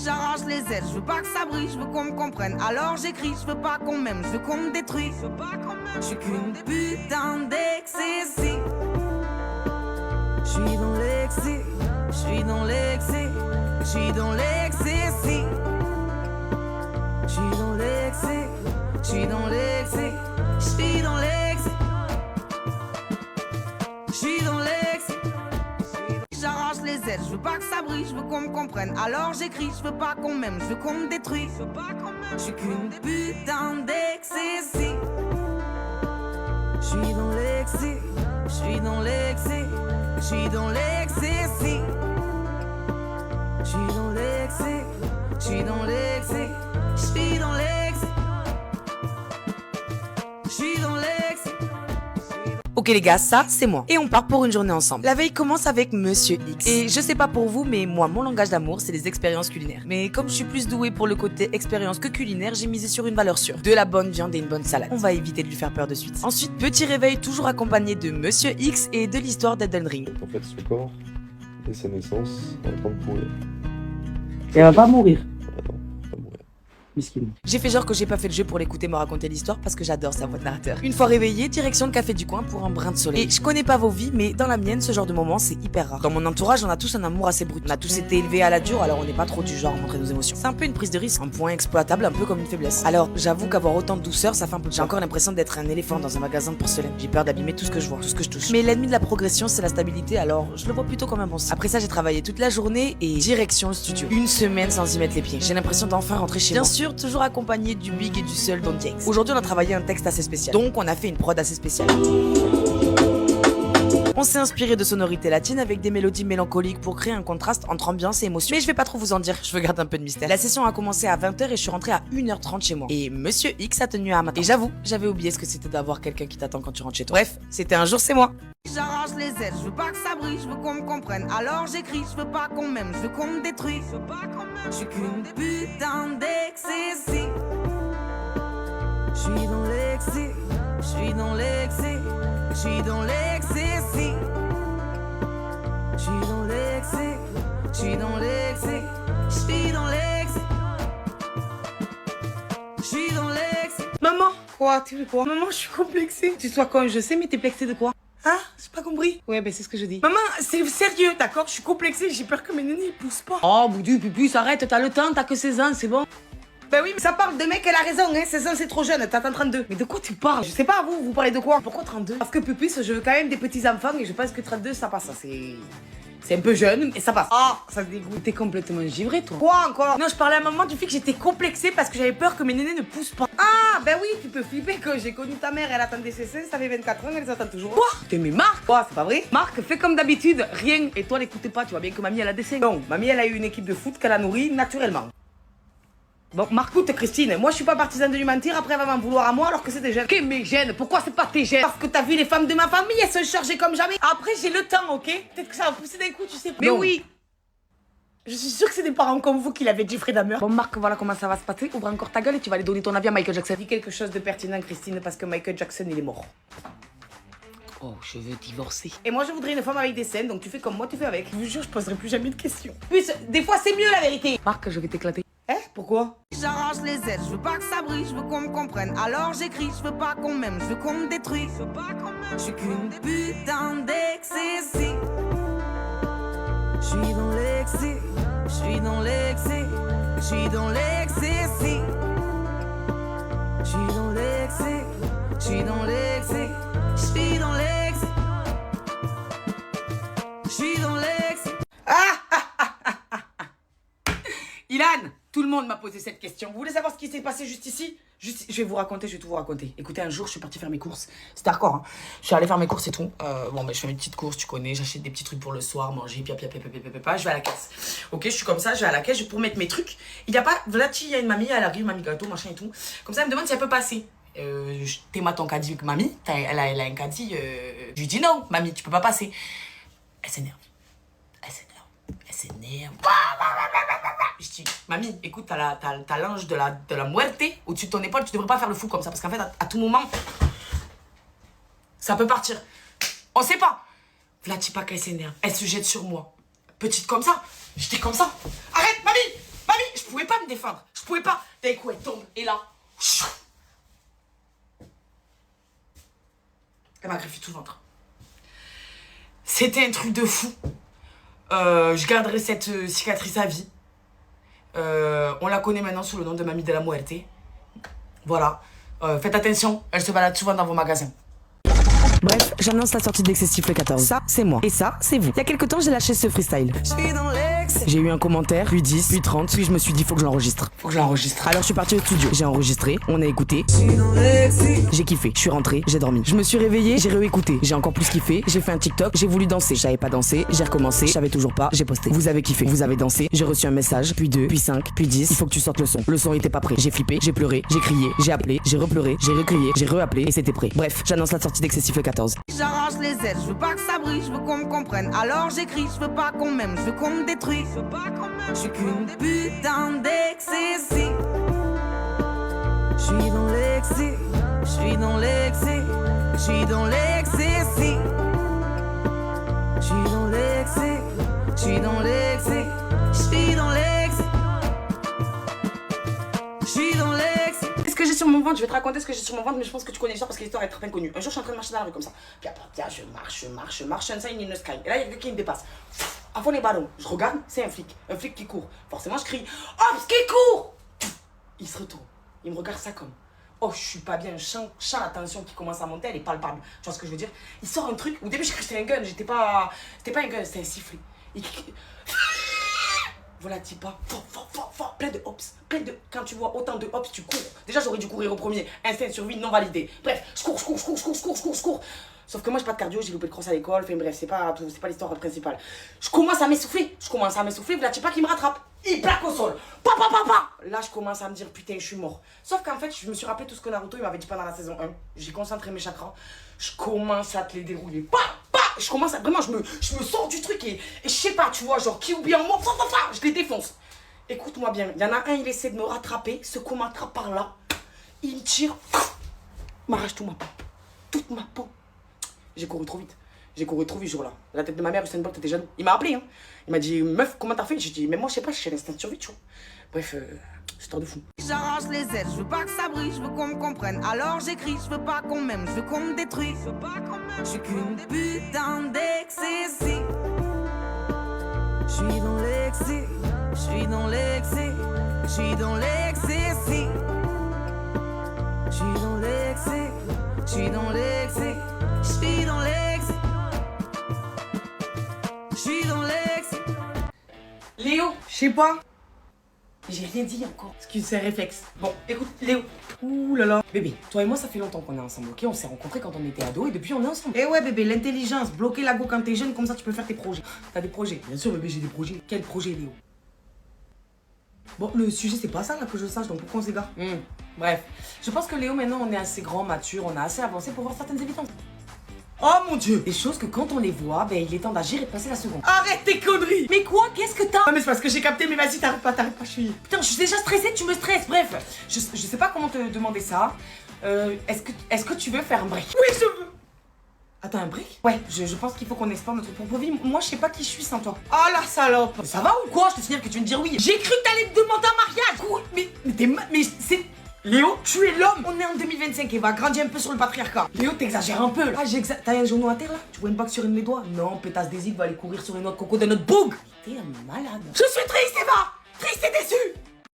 J'arrache les ailes, je veux pas que ça brille, je veux qu'on me comprenne. Alors j'écris, je veux pas qu'on m'aime, je veux qu'on me détruise. Je suis qu'une putain d'excès. Je suis dans l'excès, je suis dans l'excès, je suis dans l'excès. Je suis dans l'excès, je suis dans l'excès, je suis dans l'excès. Je suis dans l'excès. J'arrache les ailes, je veux pas que ça brille, je veux qu'on me comprenne. Alors j'écris, je veux pas qu'on m'aime, je veux qu'on me détruise. Je suis qu'une putain d'excès. Je suis dans l'excès, je suis dans l'excès, je suis dans l'excès. Je suis dans l'excès, je suis dans l'excès, je suis dans l'excès. Je suis dans l'excès. Ok les gars, ça c'est moi. Et on part pour une journée ensemble. La veille commence avec Monsieur X. Et je sais pas pour vous, mais moi mon langage d'amour c'est les expériences culinaires. Mais comme je suis plus douée pour le côté expérience que culinaire, j'ai misé sur une valeur sûre. De la bonne viande et une bonne salade. On va éviter de lui faire peur de suite. Ensuite, petit réveil toujours accompagné de Monsieur X et de l'histoire d'Elden Ring. En fait, son corps, dès sa naissance, est en train de pourrir. Et elle va pas mourir. Attends, elle va mourir. Miskine. J'ai fait genre que j'ai pas fait le jeu pour l'écouter me raconter l'histoire parce que j'adore sa voix de narrateur. Une fois réveillée, direction le café du coin pour un brin de soleil. Et je connais pas vos vies, mais dans la mienne, ce genre de moment, c'est hyper rare. Dans mon entourage, on a tous un amour assez brut. On a tous été élevés à la dure, alors on n'est pas trop du genre à montrer nos émotions. C'est un peu une prise de risque, un point exploitable, un peu comme une faiblesse. Alors, j'avoue qu'avoir autant de douceur, ça fait un peu. J'ai encore l'impression d'être un éléphant dans un magasin de porcelaine. J'ai peur d'abîmer tout ce que je vois, tout ce que je touche. Mais l'ennemi de la progression, c'est la stabilité, alors je le vois plutôt comme un bon signe. Après ça, j'ai travaillé toute la journée et direction le studio. Une semaine sans y mettre les pieds. J'ai l'impression d'enfin rentrer chez moi. Bien sûr, toujours accompagné du big et du seul Don't Takes. Aujourd'hui, on a travaillé un texte assez spécial. Donc, on a fait une prod assez spéciale. On s'est inspiré de sonorités latines avec des mélodies mélancoliques pour créer un contraste entre ambiance et émotion. Mais je vais pas trop vous en dire, je veux garder un peu de mystère. La session a commencé à 20h et je suis rentrée à 1h30 chez moi. Et Monsieur X a tenu à m'attendre. Et j'avoue, j'avais oublié ce que c'était d'avoir quelqu'un qui t'attend quand tu rentres chez toi. Bref, c'était un jour, c'est moi. J'arrache les ailes, je veux pas que ça brille, je veux qu'on me comprenne. Alors j'écris, je veux pas qu'on m'aime, je veux qu'on me détruise. Je suis qu'une putain d'excès. Je suis dans l'excès, je suis dans l'excès, je suis dans l'excès. Je suis dans l'excès, je suis dans l'excès, je suis dans l'excès. Je suis dans l'excès. Maman, quoi? Tu veux quoi? Maman, je suis complexée. Tu sois con, je sais, mais t'es plexée de quoi? Hein? J'ai pas compris. Ouais, ben c'est ce que je dis. Maman, c'est sérieux, d'accord? Je suis complexée, j'ai peur que mes nénés ils poussent pas. Oh, Boudu, Pupus, arrête, t'as le temps, t'as que 16 ans, c'est bon. Ben oui, mais ça parle de mec, elle a raison, hein, 16 ans c'est trop jeune, t'attends 32. Mais de quoi tu parles? Je sais pas, vous parlez de quoi? Pourquoi 32? Parce que Pupus, je veux quand même des petits enfants et je pense que 32 ça passe, c'est un peu jeune, mais ça passe. Ah, ça te dégoûte. T'es complètement givré, toi. Quoi encore? Non, je parlais à maman du fait que j'étais complexée parce que j'avais peur que mes nénés ne poussent pas. Ah, ben oui, tu peux flipper que j'ai connu ta mère, elle attendait ses seins, ça fait 24 ans, elle les attend toujours. Quoi? T'aimais Marc? Quoi, c'est pas vrai? Marc, fais comme d'habitude, rien. Et toi, l'écoutez pas, tu vois bien que mamie, elle a des seins. Non, mamie, elle a eu une équipe de foot qu'elle a nourrie naturellement. Bon, Marc, écoute, Christine, moi je suis pas partisane de lui mentir, après elle va m'en vouloir à moi alors que c'est des gènes. Que mes gènes? Pourquoi c'est pas tes gènes? Parce que t'as vu les femmes de ma famille, elles sont chargées comme jamais. Après, j'ai le temps, ok? Peut-être que ça va pousser d'un coup, tu sais pas. Mais non. Oui! Je suis sûre que c'est des parents comme vous qui l'avaient Jeffrey Dahmer. Bon, Marc, voilà comment ça va se passer. Ouvre encore ta gueule et tu vas aller donner ton avis à Michael Jackson. Dis quelque chose de pertinent, Christine, parce que Michael Jackson, il est mort. Oh, je veux divorcer. Et moi, je voudrais une femme avec des scènes, donc tu fais comme moi, tu fais avec. Je vous jure, je poserai plus jamais de questions. Puis, des fois, c'est mieux la vérité. Marc, je vais t'éclater. Hein? Pourquoi? J'arrache les ailes, je veux pas que ça brille, je veux qu'on me comprenne. Alors j'écris, je veux pas qu'on m'aime, je veux qu'on me détruise. Je suis qu'une putain d'excès. Je suis dans l'excès, je suis dans l'excès, je suis dans l'excès. Je suis dans l'excès, je suis dans l'excès, je suis dans l'excès. Je suis dans l'excès. Ilan, tout le monde m'a posé cette question. Vous voulez savoir ce qui s'est passé juste ici? Je vais vous raconter, je vais tout vous raconter. Écoutez, un jour, je suis partie faire mes courses. C'était hardcore, hein. Je suis allée faire mes courses et tout. Bon, ben, je fais mes petites courses, tu connais. J'achète des petits trucs pour le soir, manger, pia. Je vais à la caisse. Ok, je suis comme ça, je vais à la caisse pour mettre mes trucs. Il y a pas, voilà, il y a une mamie, elle arrive, mamie gâteau, machin et tout. Comme ça, elle me demande si elle peut passer. T'es ton caddie avec mamie, elle a un caddie. Je lui dis non, mamie, tu peux pas passer. Elle s'énerve. Elle s'énerve. Je dis, mamie, écoute, t'as l'ange de la muerte au-dessus de ton épaule, tu devrais pas faire le fou comme ça. Parce qu'en fait, à tout moment, ça peut partir. On sait pas. Vlatipa, elle s'énerve. Elle se jette sur moi. Petite comme ça. J'étais comme ça. Arrête, mamie, je me défendre. Je pouvais pas. D'un coup, elle tombe. Et là, chou. Elle m'a greffé tout le ventre. C'était un truc de fou. Je garderai cette cicatrice à vie. On la connaît maintenant sous le nom de Mamie de la Muerte. Voilà. Faites attention, elle se balade souvent dans vos magasins. Bref, j'annonce la sortie d'Excessif le 14. Ça, c'est moi. Et ça, c'est vous. Il y a quelques temps, j'ai lâché ce freestyle. J'ai eu un commentaire, puis 10, puis 30, puis je me suis dit, faut que je l'enregistre. Faut que je l'enregistre. Alors je suis partie au studio, j'ai enregistré, on a écouté. J'ai kiffé, je suis rentrée, j'ai dormi. Je me suis réveillée, j'ai réécouté. J'ai encore plus kiffé, j'ai fait un TikTok, j'ai voulu danser. Je savais pas danser, j'ai recommencé, je savais toujours pas, j'ai posté. Vous avez kiffé, vous avez dansé, j'ai reçu un message, puis 2, puis 5, puis 10. Il faut que tu sortes le son. Le son était pas prêt. J'ai flippé, j'ai pleuré, j'ai crié, j'ai appelé, j'ai repleuré, j'ai recrié, j'ai reappelé et c'était prêt. Bref, j'annonce la sortie d'Excessif le 14. J'arrache les ailes, je veux pas que ça brille, je veux qu'on me comprenne. Alors j'écris, je veux pas qu'on m'aime, je veux qu'on me détruise. Je veux pas qu'on m'aime, je suis qu'une putain d'excessif. Je suis dans l'excès, je suis dans l'excès, je suis dans l'excessif. Je suis dans l'excès, je suis dans l'excès, je suis dans l'excès. Je suis dans l'excès. Qu'est-ce que j'ai sur mon ventre? Je vais te raconter ce que j'ai sur mon ventre, mais je pense que tu connais l'histoire parce que l'histoire est très bien connue. Un jour, je suis en train de marcher dans la rue comme ça. Puis après, tiens, je marche, un sign in the sky. Et là, il y a quelqu'un qui me dépasse. À fond les ballons. Je regarde, c'est un flic qui court. Forcément, je crie, Hobbs qui court! Il se retourne. Il me regarde ça comme, oh, je suis pas bien. Je sens la tension qui commence à monter, elle est palpable. Tu vois ce que je veux dire? Il sort un truc. Au début, j'ai cru que c'était un gun. C'était pas un gun, c'était un sifflet. Voilà, dis pas, fort, plein de hops, quand tu vois autant de hops, tu cours. Déjà, j'aurais dû courir au premier, instinct de survie non validé. Bref, je cours. Sauf que moi, j'ai pas de cardio, j'ai loupé le cross à l'école, enfin bref, c'est pas l'histoire principale. Je commence à m'essouffler, voilà, tu sais pas qui me rattrape. Il plaque au sol, papa. Là, je commence à me dire, putain, je suis mort. Sauf qu'en fait, je me suis rappelé tout ce que Naruto il m'avait dit pendant la saison 1. J'ai concentré mes chakras, je commence à te les dérouler, je commence à, vraiment, je me sors du truc et je sais pas, tu vois, genre, qui oublie en moi, je les défonce. Écoute-moi bien, il y en a un, il essaie de me rattraper, ce qu'on m'attrape par là, il me tire, m'arrache toute ma peau. J'ai couru trop vite ce jour-là. La tête de ma mère, Usain Bolt était jaloux. Il m'a appelé, hein. Il m'a dit, meuf, comment t'as fait? J'ai dit, mais moi, je sais pas, j'ai l'instinct de survie, tu vois. Bref, histoire de fou. J'arrache les ailes, je veux pas que ça brille, je veux qu'on me comprenne. Alors j'écris, je veux pas qu'on m'aime, je veux qu'on me détruise. Je veux pas qu'on m'aime, je suis qu'une putain d'excessif. Je suis dans l'excès, je suis dans l'excès, je suis dans l'excessif. Je suis dans l'excès, je suis dans l'excès, je suis dans l'excès. Je suis dans l'excès. Léo, je sais pas. J'ai rien dit encore. Excuse, c'est un réflexe. Bon, écoute, Léo. Ouh là là. Bébé, toi et moi, ça fait longtemps qu'on est ensemble, ok? On s'est rencontrés quand on était ados et depuis, on est ensemble. Eh ouais, bébé, l'intelligence. Bloquer la go quand t'es jeune, comme ça, tu peux faire tes projets. T'as des projets? Bien sûr, bébé, j'ai des projets. Quel projet, Léo? Bon, le sujet, c'est pas ça là que je sache, donc pourquoi on s'égare? Bref, je pense que Léo, maintenant, on est assez grand, mature, on a assez avancé pour voir certaines évidences. Oh mon dieu! Des choses que quand on les voit, ben il est temps d'agir et de passer la seconde. Arrête tes conneries! Mais quoi? Qu'est-ce que t'as? Non mais c'est parce que j'ai capté, mais vas-y, t'arrêtes pas, je suis... Putain, je suis déjà stressée, tu me stresses, bref. Je sais pas comment te demander ça. Est-ce que tu veux faire un break? Oui, je veux! Attends, un break? Ouais, je pense qu'il faut qu'on explore notre propre vie. Moi, je sais pas qui je suis sans toi. Oh la salope! Ça va ou quoi? Je te signale que tu vas me dire oui. J'ai cru que t'allais me demander un mariage! Quoi? Mais c'est... Léo, tu es l'homme! On est en 2025, Eva, grandis un peu sur le patriarcat. Léo, t'exagères un peu là. Ah, j'exagère. T'as un genou à terre là? Tu vois une bague sur une de mes doigts? Non, pétasse des îles va aller courir sur une noix de coco de notre boug. T'es un malade. Je suis triste, Eva! Triste et déçue!